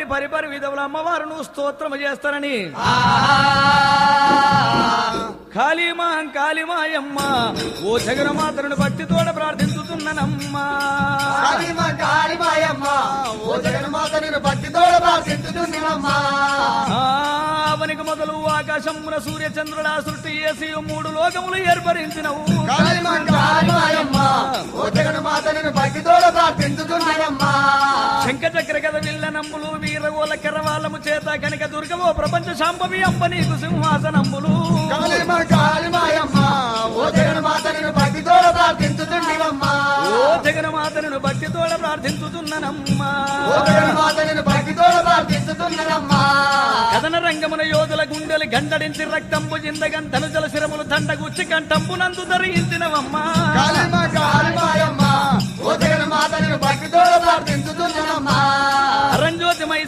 బట్టి పరిపరి విధవుల అమ్మవారును స్తోత్రము చేస్తానని కాళీమాయమ్మ ఓ జగన్మాతను బట్టి తోడ ప్రార్థించుతున్నానమ్మా అవనికి మొదలు ఆకాశమున సూర్య చంద్రుల సృష్టి చేసి 3 లోకములు ఏర్పరించినవు శంఖ చక్ర గద విల్ల నంబులు వీరగోల కెరవాలము చేత కనుక దుర్గమో ప్రపంచ శాంభవి అంబ నీకు సింహాసనంబులు ఓ జగన్మాతను బట్టి తోడ ప్రార్థించుతున్నానమ్మా కథన రంగమున యోధుల గుండెలు గండడించి రక్తంబు జిందగంటను జల శిరములు దండగుచ్చి కంఠంబు నందు ధరించినవమ్మా అరంజ్యోతిమై